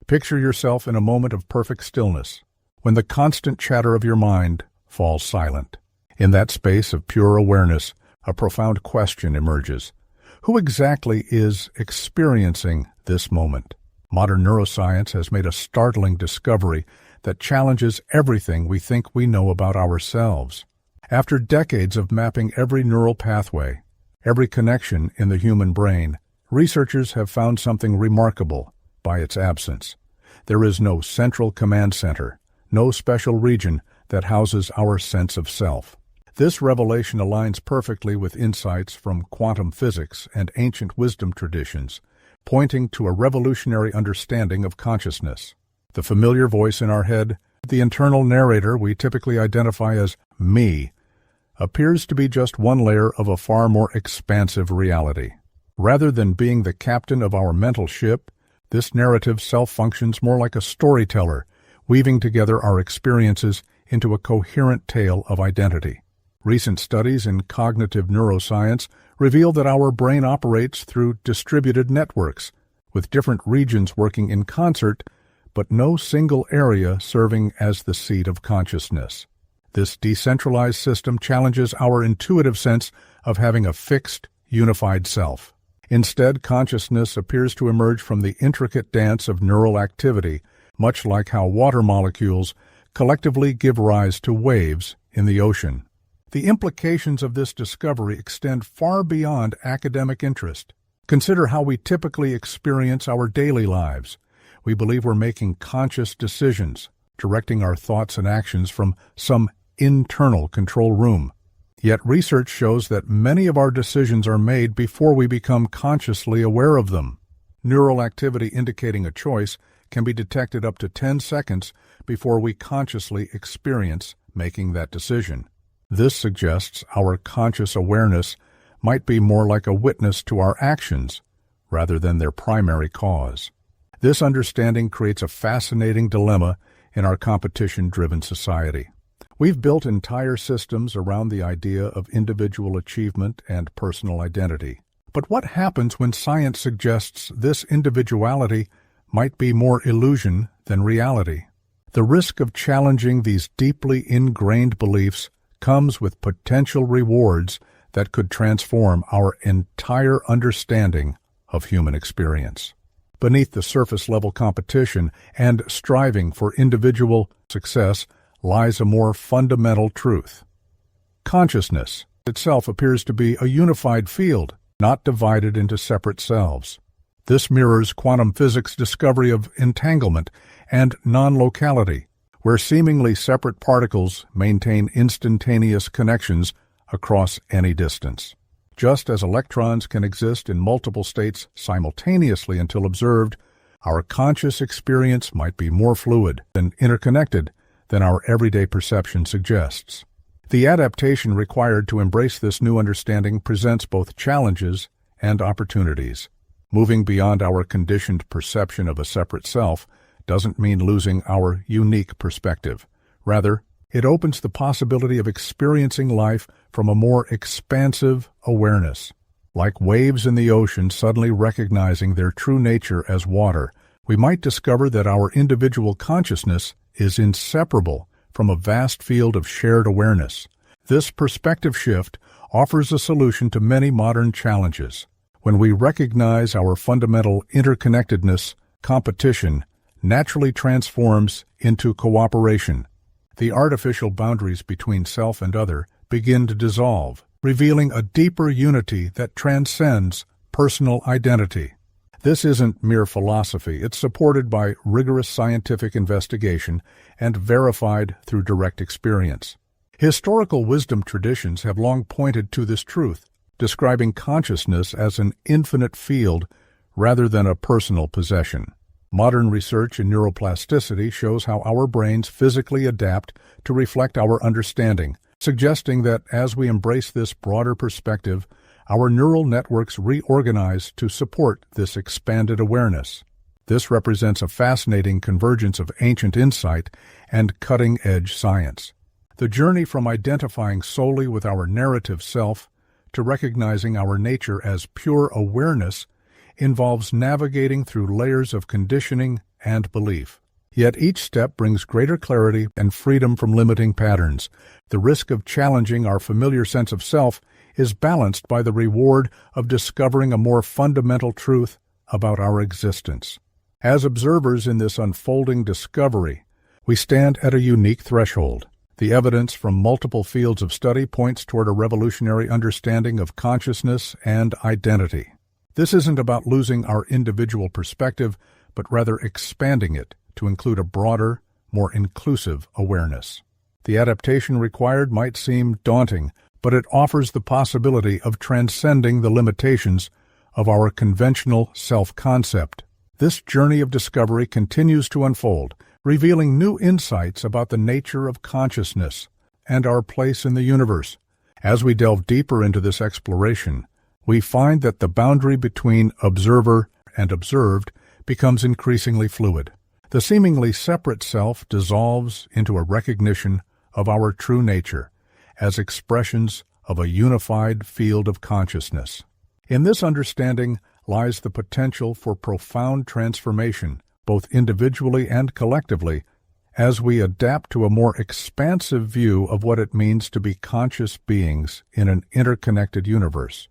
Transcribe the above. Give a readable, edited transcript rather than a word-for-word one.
Picture yourself in a moment of perfect stillness, when the constant chatter of your mind falls silent. In that space of pure awareness, a profound question emerges. Who exactly is experiencing this moment? Modern neuroscience has made a startling discovery that challenges everything we think we know about ourselves. After decades of mapping every neural pathway, every connection in the human brain, researchers have found something remarkable by its absence. There is no central command center, no special region that houses our sense of self. This revelation aligns perfectly with insights from quantum physics and ancient wisdom traditions, pointing to a revolutionary understanding of consciousness. The familiar voice in our head, the internal narrator we typically identify as me, appears to be just one layer of a far more expansive reality. Rather than being the captain of our mental ship, this narrative self functions more like a storyteller, weaving together our experiences into a coherent tale of identity. Recent studies in cognitive neuroscience reveal that our brain operates through distributed networks, with different regions working in concert, but no single area serving as the seat of consciousness. This decentralized system challenges our intuitive sense of having a fixed, unified self. Instead, consciousness appears to emerge from the intricate dance of neural activity, much like how water molecules collectively give rise to waves in the ocean. The implications of this discovery extend far beyond academic interest. Consider how we typically experience our daily lives. We believe we're making conscious decisions, directing our thoughts and actions from some internal control room. Yet research shows that many of our decisions are made before we become consciously aware of them. Neural activity indicating a choice can be detected up to 10 seconds before we consciously experience making that decision. This suggests our conscious awareness might be more like a witness to our actions rather than their primary cause. This understanding creates a fascinating dilemma in our competition-driven society. We've built entire systems around the idea of individual achievement and personal identity. But what happens when science suggests this individuality might be more illusion than reality? The risk of challenging these deeply ingrained beliefs comes with potential rewards that could transform our entire understanding of human experience. Beneath the surface-level competition and striving for individual success lies a more fundamental truth. Consciousness itself appears to be a unified field, not divided into separate selves. This mirrors quantum physics' discovery of entanglement and non-locality, where seemingly separate particles maintain instantaneous connections across any distance. Just as electrons can exist in multiple states simultaneously until observed, our conscious experience might be more fluid and interconnected than our everyday perception suggests. The adaptation required to embrace this new understanding presents both challenges and opportunities. Moving beyond our conditioned perception of a separate self doesn't mean losing our unique perspective. Rather, it opens the possibility of experiencing life from a more expansive awareness. Like waves in the ocean suddenly recognizing their true nature as water, we might discover that our individual consciousness is inseparable from a vast field of shared awareness. This perspective shift offers a solution to many modern challenges. When we recognize our fundamental interconnectedness, competition naturally transforms into cooperation. The artificial boundaries between self and other begin to dissolve, revealing a deeper unity that transcends personal identity. This isn't mere philosophy. It's supported by rigorous scientific investigation and verified through direct experience. Historical wisdom traditions have long pointed to this truth, describing consciousness as an infinite field rather than a personal possession. Modern research in neuroplasticity shows how our brains physically adapt to reflect our understanding, suggesting that as we embrace this broader perspective, our neural networks reorganize to support this expanded awareness. This represents a fascinating convergence of ancient insight and cutting-edge science. The journey from identifying solely with our narrative self to recognizing our nature as pure awareness involves navigating through layers of conditioning and belief. Yet each step brings greater clarity and freedom from limiting patterns. The risk of challenging our familiar sense of self is balanced by the reward of discovering a more fundamental truth about our existence. As observers in this unfolding discovery, we stand at a unique threshold. The evidence from multiple fields of study points toward a revolutionary understanding of consciousness and identity. This isn't about losing our individual perspective, but rather expanding it to include a broader, more inclusive awareness. The adaptation required might seem daunting, but it offers the possibility of transcending the limitations of our conventional self-concept. This journey of discovery continues to unfold, revealing new insights about the nature of consciousness and our place in the universe. As we delve deeper into this exploration, we find that the boundary between observer and observed becomes increasingly fluid. The seemingly separate self dissolves into a recognition of our true nature as expressions of a unified field of consciousness. In this understanding lies the potential for profound transformation, both individually and collectively, as we adapt to a more expansive view of what it means to be conscious beings in an interconnected universe.